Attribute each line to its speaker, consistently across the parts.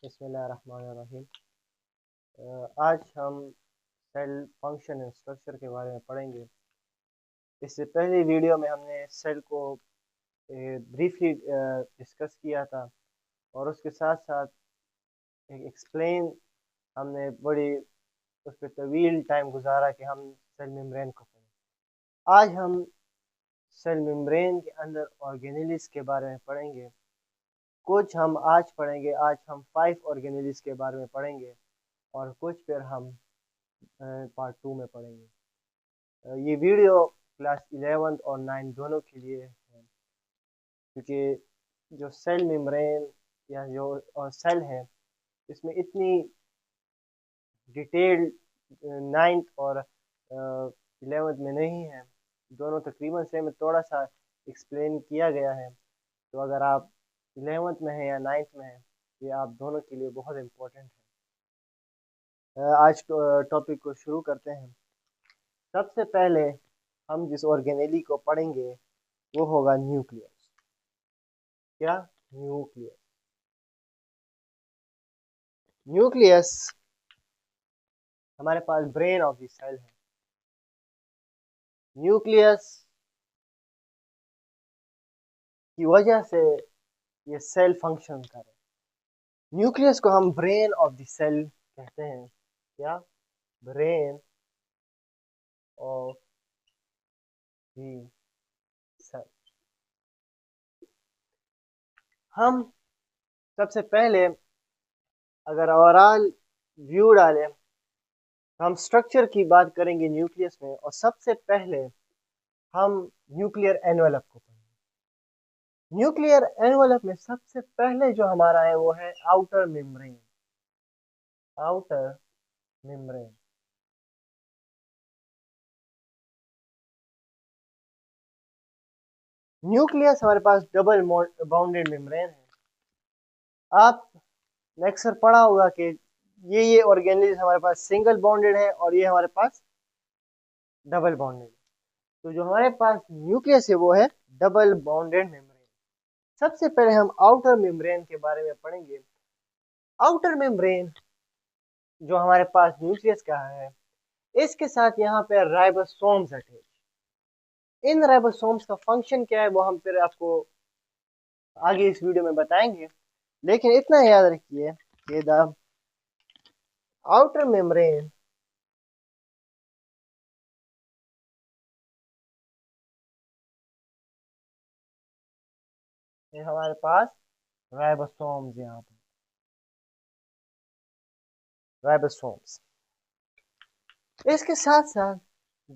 Speaker 1: बिस्मिल्लाहिर्रहमानिर्रहीम। आज हम सेल फंक्शन एंड स्ट्रक्चर के बारे में पढ़ेंगे। इससे पहले वीडियो में हमने सेल को ब्रीफली डिस्कस किया था और उसके साथ साथ एक एक्सप्लेन हमने बड़ी उस पर तवील टाइम गुजारा कि हम सेल मेम्ब्रेन को पढ़ें। आज हम सेल मेम्ब्रेन के अंदर ऑर्गेनेलिस के बारे में पढ़ेंगे। कुछ हम आज पढ़ेंगे। आज हम 5 ऑर्गेनेलिस के बारे में पढ़ेंगे और कुछ फिर हम पार्ट 2 में पढ़ेंगे। ये वीडियो क्लास 11 और 9 दोनों के लिए है, क्योंकि जो सेल मेम्ब्रेन या जो सेल है इसमें इतनी डिटेल्ड 9th और 11th में नहीं है। दोनों तकरीबन सेम में, थोड़ा सा एक्सप्लेन किया गया है। तो अगर आप 11th में हैं या 9th में हैं, ये आप दोनों के लिए बहुत इम्पोर्टेंट है। आज टॉपिक को शुरू करते हैं। सबसे पहले हम जिस ऑर्गेनेली को पढ़ेंगे वो होगा न्यूक्लियस। क्या? न्यूक्लियस। न्यूक्लियस हमारे पास ब्रेन ऑफ द सेल है। न्यूक्लियस की वजह से ये सेल फंक्शन करे। न्यूक्लियस को हम ब्रेन ऑफ द सेल कहते हैं। क्या? Brain of the cell. हम सबसे पहले अगर ओवरऑल व्यू डालें तो हम स्ट्रक्चर की बात करेंगे न्यूक्लियस में, और सबसे पहले हम न्यूक्लियर एनवेलप को पढ़ेंगे। न्यूक्लियर एनवेलप में सबसे पहले जो हमारा है वो है outer membrane. Outer membrane. Nucleus हमारे पास डबल बाउंडेड मेम्ब्रेन है। आपने अक्सर पढ़ा होगा कि ये ऑर्गेनेल्स हमारे पास सिंगल बाउंडेड है और ये हमारे पास डबल बाउंडेड है। तो जो हमारे पास न्यूक्लियस है वो है डबल बाउंडेड मेम्ब्रेन। सबसे पहले हम आउटर मेम्ब्रेन के बारे में पढ़ेंगे। आउटर मेम्ब्रेन जो हमारे पास न्यूक्लियस का है, इसके साथ यहाँ पे राइबोसोम्स अटैच। इन राइबोसोम्स का फंक्शन क्या है वो हम फिर आपको आगे इस वीडियो में बताएंगे, लेकिन इतना याद रखिए कि द आउटर मेम्ब्रेन हमारे पास राइबोसोम्स, यहाँ पे राइबोसोम्स। इसके साथ साथ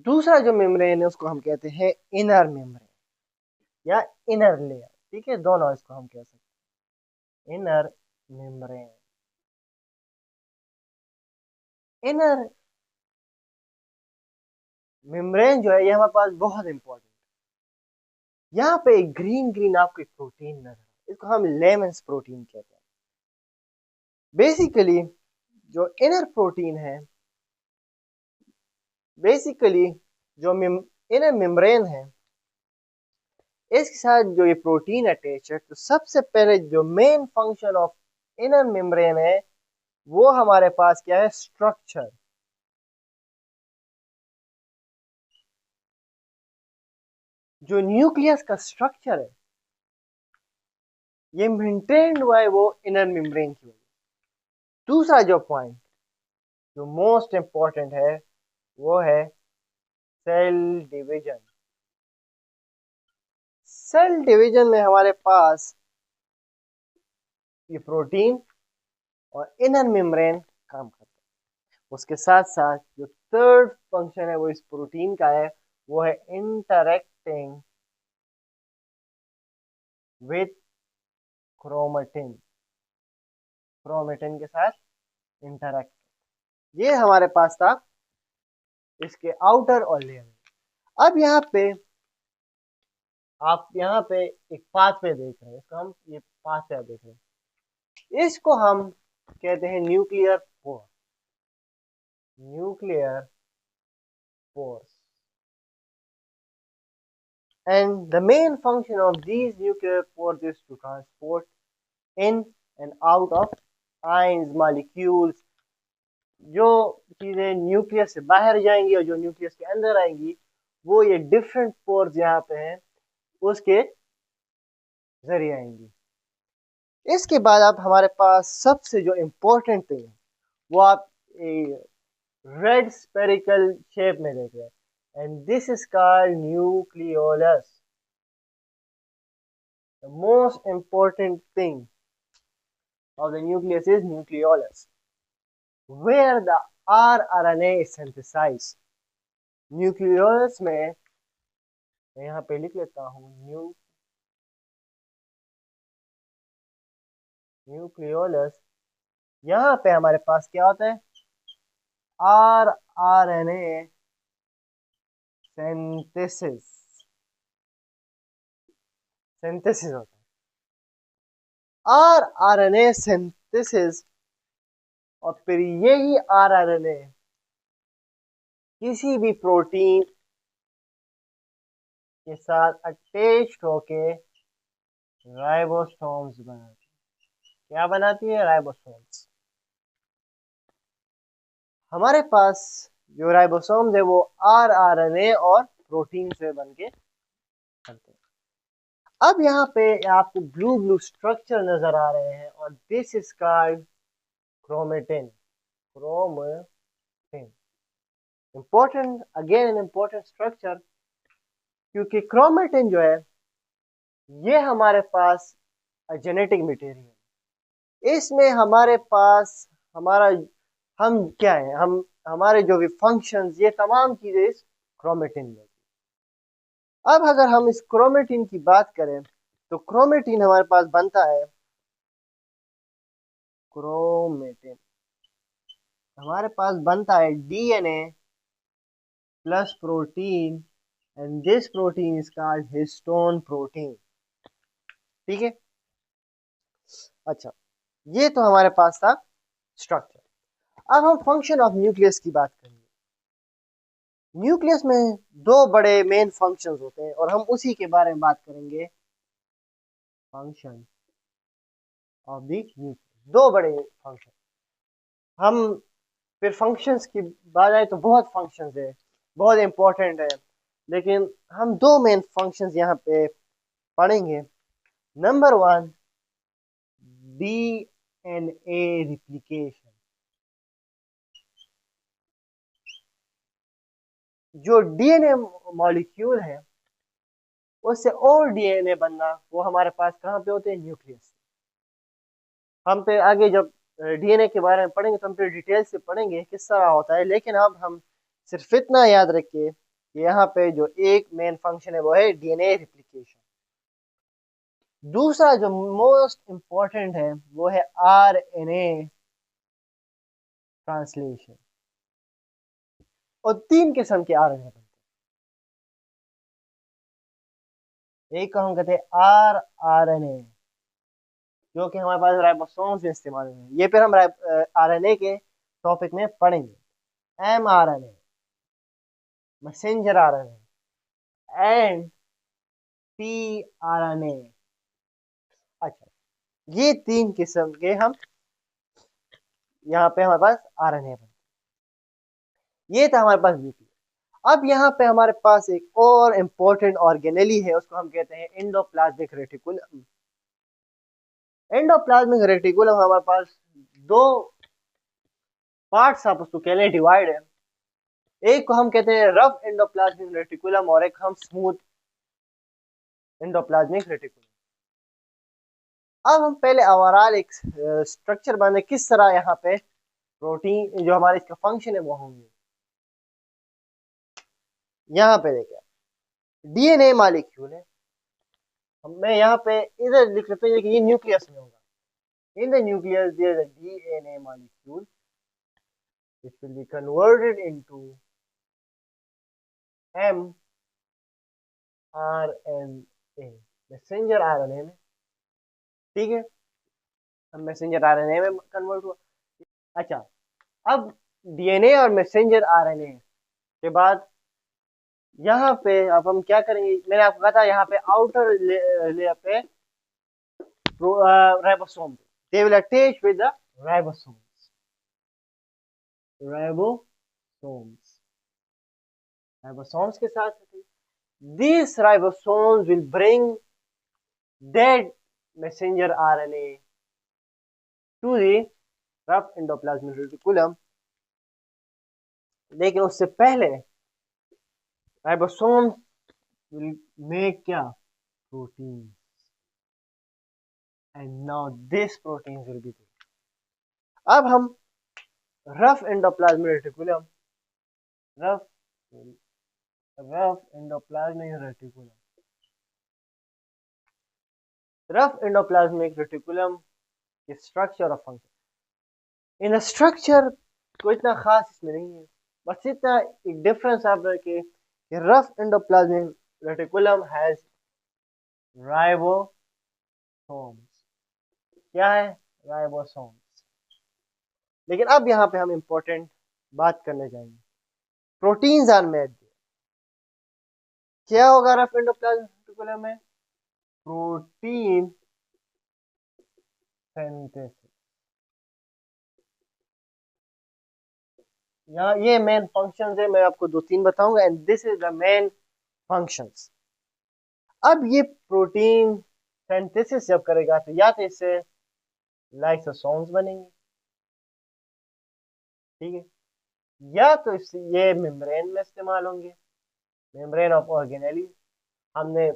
Speaker 1: दूसरा जो मेम्ब्रेन है उसको हम कहते हैं इनर मेम्ब्रेन या इनर लेयर। ठीक है, दोनों इसको हम कह सकते हैं इनर मेम्ब्रेन। इनर मेम्ब्रेन जो है ये हमारे पास बहुत इंपॉर्टेंट। यहाँ पे एक ग्रीन ग्रीन आपको एक प्रोटीन नजर है, इसको हम लेमन्स प्रोटीन कहते हैं। बेसिकली जो इनर प्रोटीन है, बेसिकली जो इनर मेम्ब्रेन है, इसके साथ जो ये प्रोटीन अटैच है, तो सबसे पहले जो main function of inner membrane है वो हमारे पास क्या है? स्ट्रक्चर। जो न्यूक्लियस का स्ट्रक्चर है ये मेंटेन्ड हुआ है वो इनर मेम्ब्रेन की वजह। दूसरा जो पॉइंट जो मोस्ट इंपॉर्टेंट है वो है सेल डिवीजन। सेल डिवीजन में हमारे पास ये प्रोटीन और इनर मेम्ब्रेन काम करता है। उसके साथ साथ जो थर्ड फंक्शन है वो इस प्रोटीन का है, वो है इंटरेक्टिंग विथ क्रोमेटिन। क्रोमेटिन के साथ इंटरेक्ट। ये हमारे पास था इसके आउटर और लेयर। अब यहाँ पे आप यहाँ पे एक पाथवे देख रहे हैं, इसको हम ये पाथवे देख रहे हैं, इसको हम कहते हैं nuclear pore. Nuclear pores. And the main function of these nuclear pores is to transport in and out of ions, molecules, जो चीज़ें न्यूक्लियस से बाहर जाएंगी और जो न्यूक्लियस के अंदर आएंगी, वो ये डिफरेंट पोर्स यहाँ पे हैं उसके जरिए आएंगी। इसके बाद आप हमारे पास सबसे जो इम्पोर्टेंट थिंग है वो आप रेड स्पेरिकल शेप में देख रहे हैं, and this is called nucleolus. The most important thing of the nucleus is nucleolus, where the rRNA is synthesized. Nucleolus में मैं यहाँ पे लिख लेता हूँ न्यूक्लियोलस। यहाँ पे हमारे पास क्या होता है, rRNA सिंथेसिस होता है, rRNA सिंथेसिस। और फिर यही rRNA किसी भी प्रोटीन के साथ अटैच होके राइबोसोम्स बनाती है। क्या बनाती है? राइबोसोम्स। हमारे पास जो राइबोसोम्स है वो rRNA और प्रोटीन से बनके बनते हैं। अब यहाँ पे आपको ब्लू ब्लू स्ट्रक्चर नजर आ रहे हैं और this is called chromatin. Chromatin important, again an important structure, क्योंकि क्रोमेटिन जो है ये हमारे पास जेनेटिक मटेरियल। इसमें हमारे पास हमारा हम क्या है, हम हमारे जो भी फंक्शंस, ये तमाम चीजें इस क्रोमेटिन में। अब अगर हम इस क्रोमेटिन की बात करें तो क्रोमेटिन हमारे पास बनता है, क्रोमेटिन हमारे पास बनता है DNA plus protein, and this protein is called histone protein. ठीक है, अच्छा, ये तो हमारे पास था स्ट्रक्चर। अब हम फंक्शन ऑफ न्यूक्लियस की बात करेंगे। न्यूक्लियस में दो बड़े मेन फंक्शंस होते हैं और हम उसी के बारे में बात करेंगे, फंक्शन ऑफ द न्यूक्लियस। दो बड़े फंक्शन, हम फिर फंक्शंस की बात आए तो बहुत फंक्शंस है, बहुत इंपॉर्टेंट है, लेकिन हम दो मेन फंक्शंस यहाँ पे पढ़ेंगे। Number one, DNA replication. जो डीएनए मॉलिक्यूल है उससे और डीएनए बनना, वो हमारे पास कहाँ पे होते हैं? न्यूक्लियस। हम पे आगे जब डीएनए के बारे में पढ़ेंगे तो हम फिर डिटेल से पढ़ेंगे किस तरह होता है, लेकिन अब हम सिर्फ इतना याद रखिए कि यहाँ पे जो एक मेन फंक्शन है वो है डीएनए रिप्लिकेशन। दूसरा जो मोस्ट इंपॉर्टेंट है वो है आरएनए ट्रांसलेशन। और तीन किस्म के आरएनए बनते हैं। एक को हम कहते हैं आरएनए, जो कि हमारे पास राइबोसोम्स में इस्तेमाल है। ये फिर हम आरएनए के टॉपिक में पढ़ेंगे। MRNA, messenger RNA and tRNA. अच्छा, ये तीन किस्म के हम यहाँ पे हमारे पास आरएनए बनते। ये था हमारे पास न्यूक्लियस। अब यहाँ पे हमारे पास एक और इम्पोर्टेंट ऑर्गेनेली है, उसको हम कहते हैं एंडोप्लाज्मिक रेटिकुलम। एंडोप्लाज्मिक रेटिकुलम हमारे पास दो पार्ट्स, आप उसको कह लें डिवाइड है। एक को हम कहते हैं रफ एंडोप्लाज्मिक रेटिकुलम और एक हम स्मूथ एंडोप्लाज्मिक रेटिकुलम। अब हम पहले ओवरऑल एक स्ट्रक्चर बने किस तरह यहाँ पे प्रोटीन जो हमारे इसका फंक्शन है वो होंगे। यहाँ पे देखिए डीएनए मॉलिक्यूल है, मैं यहाँ पे इधर लिख लेते हैं कि ये न्यूक्लियस में होगा। In the nucleus there is a DNA molecule which will be converted into mRNA, messenger RNA में। ठीक है, अब मैसेंजर आरएनए में कन्वर्ट हुआ। अच्छा, अब डीएनए और मैसेंजर आरएनए के बाद यहाँ पे अब हम क्या करेंगे, मैंने आपको कहा था यहाँ पे आउटर लेयर पे ribosome, they will attach with the ribosomes. Ribosomes, ribosomes के साथ these ribosomes will bring dead messenger RNA to the rough endoplasmic reticulum। लेकिन उससे पहले राइबोसोम्स will make क्या, proteins, and now this proteins will be there। अब हम rough endoplasmic reticulum, rough endoplasmic reticulum, rough endoplasmic reticulum के structure और function. इन structure कोई इतना खास इसमें नहीं है, बस इतना एक डिफरेंस आप रखे कि rough endoplasmic reticulum has ribosomes. क्या है? राइबोसोम्स। लेकिन अब यहाँ पे हम इंपॉर्टेंट बात करने जाएंगे, प्रोटीन्स आर मेड। क्या होगा रफ एंडोप्लाज्मिक रेटिकुलम में? Protein synthesis. यहाँ ये मेन फंक्शंस है, मैं आपको 2-3 बताऊंगा, and this is the main functions. अब ये प्रोटीन सिंथेसिस जब करेगा तो या तो इससे लाइसोसोम्स बनेंगे, ठीक है, या तो इससे ये मेम्ब्रेन में इस्तेमाल होंगे, मेम्ब्रेन ऑफ ऑर्गेनेली। हमने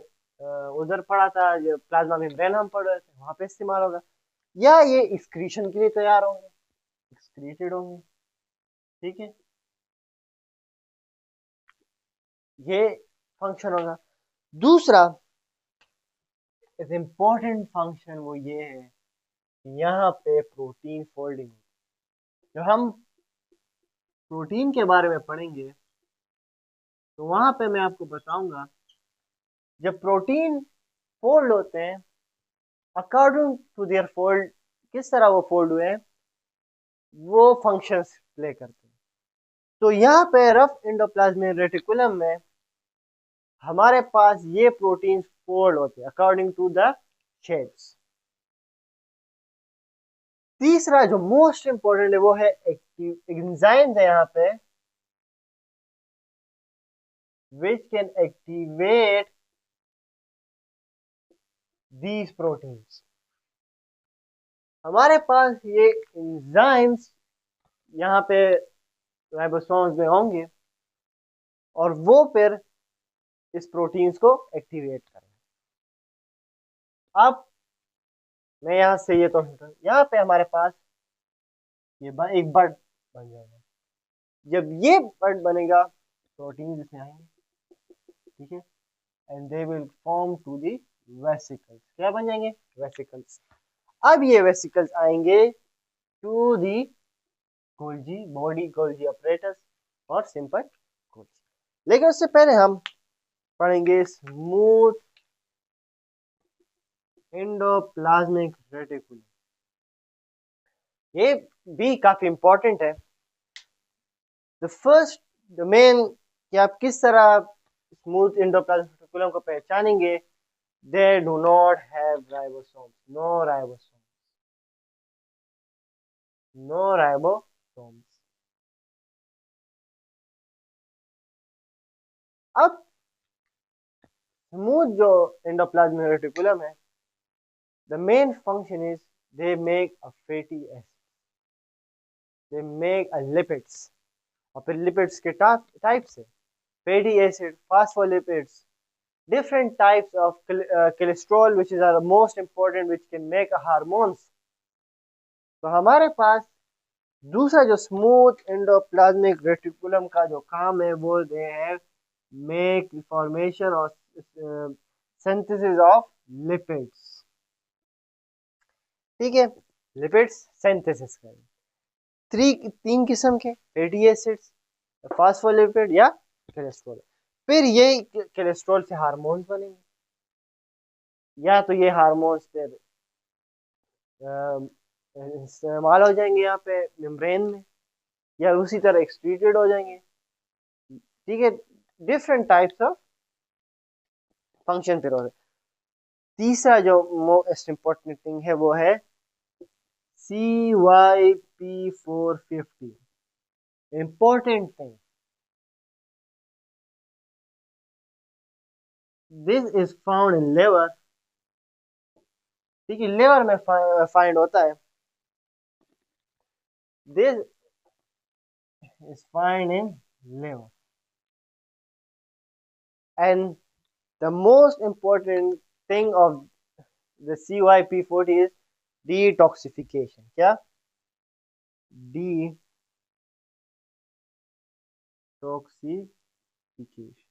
Speaker 1: उधर पढ़ा था, जो प्लाज्मा मेम्ब्रेन हम पढ़ रहे थे, वहां पे इस्तेमाल होगा, या ये एक्सक्रीशन के लिए तैयार होंगे, एक्सक्रीटेड होंगे, ठीक है, ये फंक्शन होगा। दूसरा इज इम्पोर्टेंट फंक्शन वो ये है कि यहाँ पे प्रोटीन फोल्डिंग। जब हम प्रोटीन के बारे में पढ़ेंगे तो वहां पे मैं आपको बताऊंगा, जब प्रोटीन फोल्ड होते हैं अकॉर्डिंग टू देयर फोल्ड, किस तरह वो फोल्ड हुए हैं, वो फंक्शंस प्ले करते हैं। तो यहाँ पे रफ एंडोप्लाज्मिक रेटिकुलम में हमारे पास ये प्रोटीन फोल्ड होते हैं अकॉर्डिंग टू द शेप्स। तीसरा जो मोस्ट इंपॉर्टेंट है वो है एक्टिव एंजाइम्स है यहाँ पे, which can activate these proteins। हमारे पास ये एंजाइम्स यहाँ पे राइबोसोम्स में होंगे और वो फिर इस प्रोटीन्स को एक्टिवेट करेंगे। अब मैं यहाँ से ये तो यहाँ पे हमारे पास ये एक बर्ड बन जाएगा। जब ये बर्ड बनेगा प्रोटीन इसमें आएंगे, ठीक है, and they will form to the vesicles. क्या बन जाएंगे? वेसिकल्स। अब ये वेसिकल्स आएंगे to the Golgi body, Golgi apparatus और सिंपल गोल्जी। लेकिन उससे पहले हम पढ़ेंगे स्मूथ एंडोप्लाज्मिक रेटिकुलम। ये भी काफी इंपॉर्टेंट है। द फर्स्ट द मेन कि आप किस तरह स्मूथ एंडोप्लाज्मिक रेटिकुलम को पहचानेंगे, they do not have ribosomes, no ribosomes, no ribosomes. अब स्मूथ जो एंडोप्लाज्मिक रेटिकुलम है, the main function is they make a fatty acid, they make a lipids। और फिर लिपिड्स के टाइप्स है fatty acid, phospholipids, different types of cholesterol which is the most important, which can make a hormones। तो हमारे पास दूसरा जो smooth endoplasmic reticulum का जो काम है वो दे है मेक फॉर्मेशन और सिंथेसिस ऑफ लिपिड्स, ठीक है, लिपिड्स सिंथेसिस करें। 3 किस्म के फैटी एसिड्स, फास्फोलिपिड या कोलेस्ट्रॉल। फिर ये कोलेस्ट्रॉल से हार्मोन्स बनेंगे, या तो ये हार्मोन्स फिर इस्तेमाल हो जाएंगे यहाँ पे मेम्ब्रेन में, या उसी तरह एक्सक्रीटेड हो जाएंगे, ठीक है, डिफरेंट टाइप्स ऑफ फंक्शन फिर हो रहे। तीसरा जो मोस्ट इंपॉर्टेंट थिंग है वो है CYP450, important thing, this is found in liver। ठीक है, लिवर में फाइंड होता है। This is found in liver, and the most important thing of the CYP40 is detoxification। क्या? Detoxification।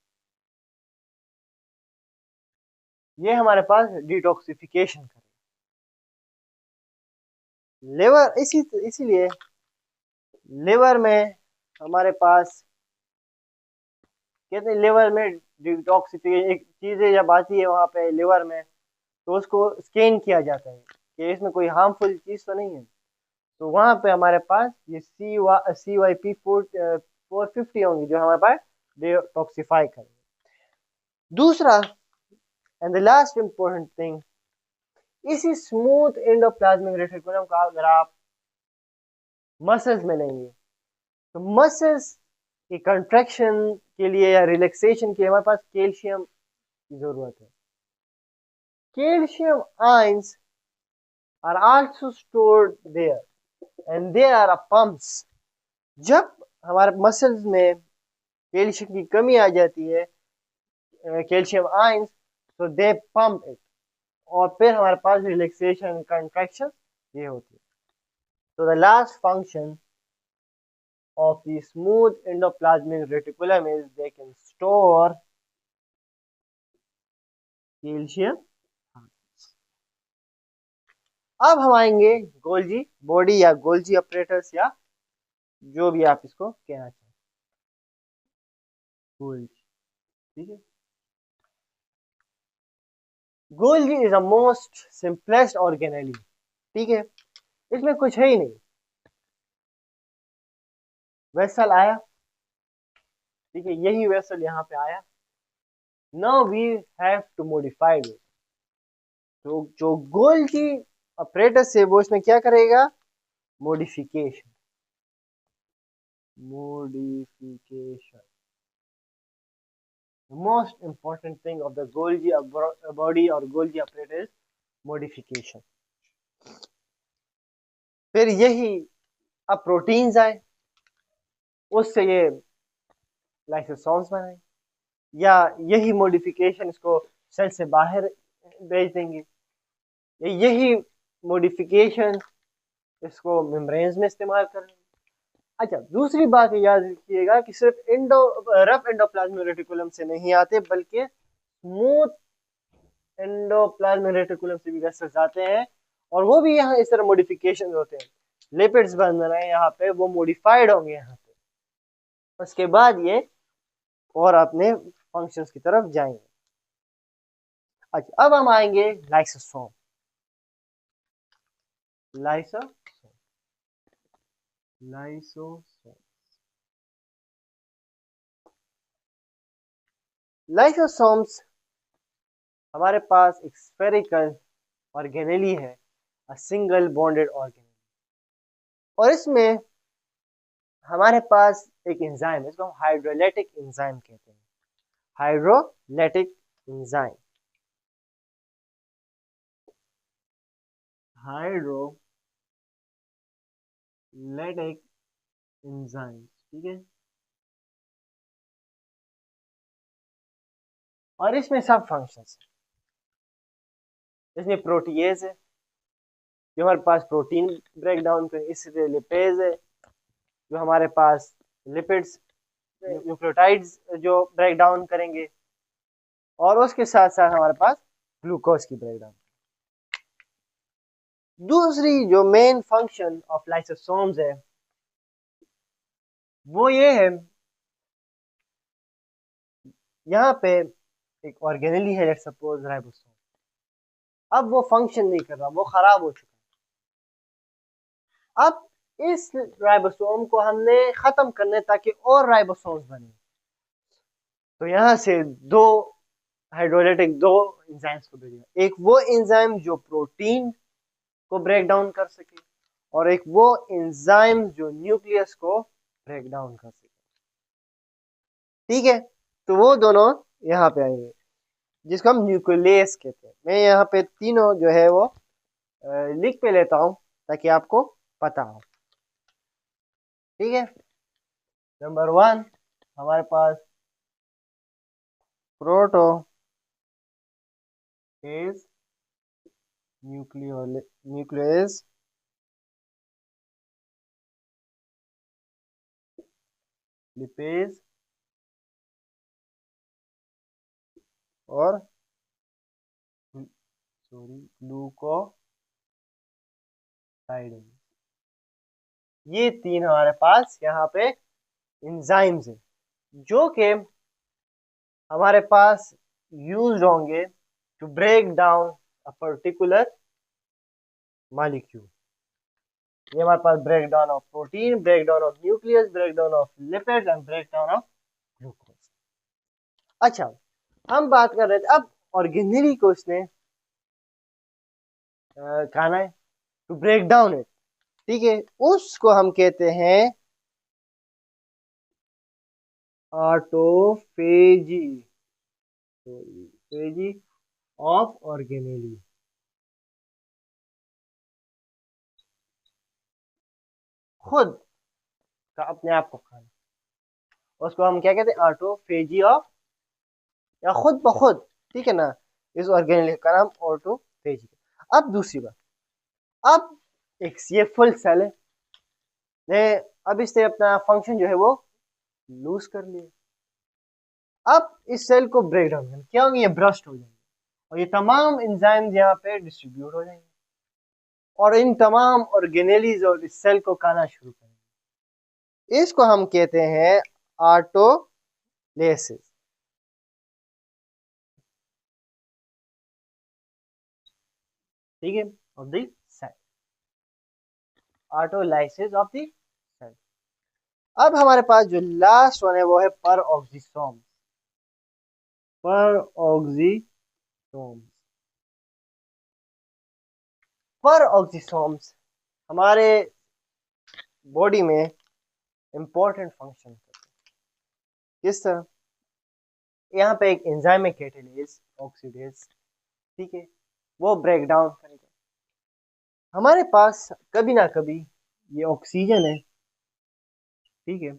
Speaker 1: ये हमारे पास डिटॉक्सिफिकेशन करेगा लिवर। इसीलिए लिवर में हमारे पास कहते हैं, लिवर में डिटॉक्सिफिकेशन एक चीज़ें जब आती है वहाँ पे लिवर में, तो उसको स्कैन किया जाता है कि इसमें कोई हार्मफुल चीज़ तो नहीं है। तो वहाँ पे हमारे पास ये CYP450 होंगी जो हमारे पास डिटॉक्सिफाई करेंगे। दूसरा and the last important thing, इसी स्मूथ एंडोप्लाज्मिक रेटिकुलम का अगर आप मसल्स में लेंगे तो मसल्स की कंट्रैक्शन के लिए या रिलैक्सेशन के लिए हमारे पास कैल्शियम की जरूरत है। Calcium ions are also stored there and there are pumps. जब हमारे मसल्स में कैल्शियम की कमी आ जाती है, कैल्शियम आयंस, तो दे पंप इट, और फिर हमारे पास रिलैक्सेशन कंट्रैक्शन ये होती है। तो the last function of the smooth endoplasmic reticulum is they can store calcium। अब हम आएंगे गोल्जी बॉडी या गोल्जी ऑपरेटर्स या जो भी आप इसको कहना चाहें, गोल्जी। ठीक है, Golgi is the most simplest organelle. ठीक है, इसमें कुछ है ही नहीं। वेसल आया, ठीक है, यही वेसल यहाँ पे आया। Now we have to modify it. तो जो गोल्जी ऑपरेटर्स है वो इसमें क्या करेगा? Modification. The most important thing of the Golgi body or Golgi operator is modification। फिर यही अब प्रोटीन्स आए, उससे ये लाइसोसोम्स बनाए, या यही मॉडिफिकेशन इसको सेल से बाहर भेज देंगे, यही मॉडिफिकेशन इसको मेम्ब्रेन्स में इस्तेमाल करेंगे। अच्छा, दूसरी बात याद रखिएगा कि सिर्फ रफ एंडोप्लाज्मिक रेटिकुलम से नहीं आते, बल्कि स्मूथ एंडोप्लाज्मिक रेटिकुलम से भी वेसल्स आते हैं, और वो भी यहाँ इस तरह मॉडिफिकेशन होते हैं। लिपिड्स बन रहे हैं यहाँ पे, वो मॉडिफाइड होंगे यहाँ पे, उसके बाद ये और अपने फंक्शंस की तरफ जाएंगे। अच्छा, अब हम आएंगे लाइसोसोम। लाइसोसोम्स हमारे पास एक स्फेरिकल ऑर्गेनेली है, अ सिंगल बॉन्डेड ऑर्गेनेली, और इसमें हमारे पास एक एंजाइम है, इसको हम हाइड्रोलाइटिक एंजाइम कहते हैं। हाइड्रोलाइटिक एंजाइम, हाइड्रोलाइटिक एंजाइम, ठीक है। और इसमें सब फंक्शंस है। इसमें प्रोटीएज है जो हमारे पास प्रोटीन ब्रेक डाउन करे, इससे लिपेज है जो हमारे पास लिपिड्स न्यूक्लियोटाइड्स जो ब्रेक डाउन करेंगे, और उसके साथ साथ हमारे पास ग्लूकोज की ब्रेक डाउन। दूसरी जो मेन फंक्शन ऑफ लाइसोसोम्स है वो ये है, यहाँ पे एक ऑर्गेनेली है, लेट्स सपोज राइबोसोम। अब वो फंक्शन नहीं कर रहा, वो खराब हो चुका है। अब इस राइबोसोम को हमने खत्म करने ताकि और राइबोसोम्स बने, तो यहाँ से दो हाइड्रोलाइटिक दो एंजाइम्स को भेजेगा। एक वो एंजाइम जो प्रोटीन को ब्रेक डाउन कर सके, और एक वो एंजाइम जो न्यूक्लियस को ब्रेक डाउन कर सके। ठीक है, तो वो दोनों यहाँ पे आएंगे जिसको हम न्यूक्लियस कहते हैं। मैं यहाँ पे तीनों जो है वो लिख पे लेता हूँ ताकि आपको पता हो। ठीक है, नंबर 1 हमारे पास प्रोटो फेज न्यूक्लियस लिपेज और सॉरी ग्लूकोसाइड। ये तीन हमारे पास यहाँ पे एंजाइम्स है जो कि हमारे पास यूज होंगे to break down a particular molecule. ये हमारे पास break down of protein, break down of nucleus, break down of lipids and break down of glucose. अच्छा, हम बात कर रहे थे अब ऑर्गेनेली को इसने खाना है टू ब्रेक डाउन इट। ठीक है, उसको हम कहते हैं ऑटोफेजी, फेजी ऑफ ऑर्गेनेली। खुद का अपने आप को खाना, उसको हम क्या कहते हैं, ऑटोफेजी ऑफ, या खुद ब खुद। ठीक है ना, इस ऑर्गेनेल का नाम ऑटोफेजी। अब दूसरी बात, अब एक ये फुल सेल है, ने अब इसने अपना फंक्शन जो है वो लूज कर लिया। अब इस सेल को ब्रेक डाउन करना क्या होंगे, ये ब्रस्ट हो जाएंगे और ये तमाम एंजाइम्स यहाँ पे डिस्ट्रीब्यूट हो जाएंगे और इन तमाम ऑर्गेनेलीज और इस सेल को खाना शुरू करेंगे। इसको हम कहते हैं ऑटोलेसिस। ठीक है, of the cell, autolysis of the cell. अब हमारे पास जो लास्ट वन है वो है पर ऑक्सीसोम। पर ऑक्सीसोम, पर ऑक्सीसोम्स हमारे बॉडी में इंपॉर्टेंट फंक्शन करते हैं। किस तरह, यहाँ पे एक एंजाइम है कैटालेस ऑक्सीडेज। ठीक है, वो ब्रेक डाउन करेगा। हमारे पास कभी ना कभी ये ऑक्सीजन है, ठीक है,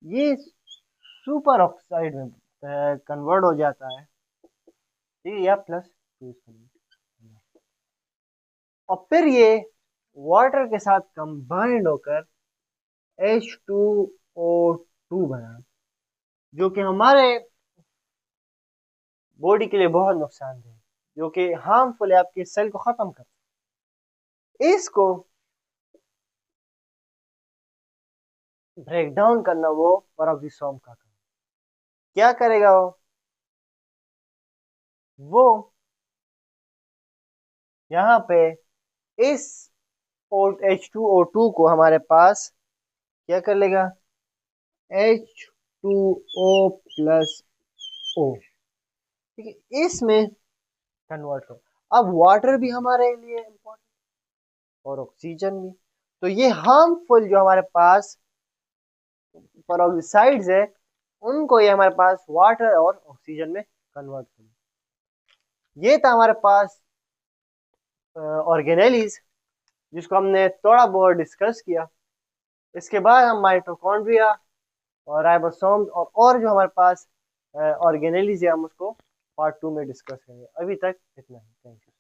Speaker 1: ये सुपर ऑक्साइड में कन्वर्ट हो जाता है। ठीक है, या प्लस यूज करेंगे और फिर ये वाटर के साथ कंबाइंड होकर H2O2 बना, जो कि हमारे बॉडी के लिए बहुत नुकसानदेह है, जो कि हार्मफुल है, आपके सेल को खत्म कर। इसको ब्रेक डाउन करना वो पेरोक्सिसोम का काम। क्या करेगा वो यहाँ पे इस H2O2 को हमारे पास क्या कर लेगा, H2O प्लस O। ठीक है, इसमें कन्वर्ट हो। अब वाटर भी हमारे लिए इम्पोर्टेंट और ऑक्सीजन भी, तो ये हार्मफुल जो हमारे पास पेरोक्साइड्स है उनको ये हमारे पास वाटर और ऑक्सीजन में कन्वर्ट करें। ये था हमारे पास ऑर्गेनेलीज जिसको हमने थोड़ा बहुत डिस्कस किया। इसके बाद हम माइटोकॉन्ड्रिया और राइबोसोम्स और जो हमारे पास ऑर्गेनेलीज है हम उसको पार्ट 2 में डिस्कस करेंगे। अभी तक इतना ही, थैंक यू।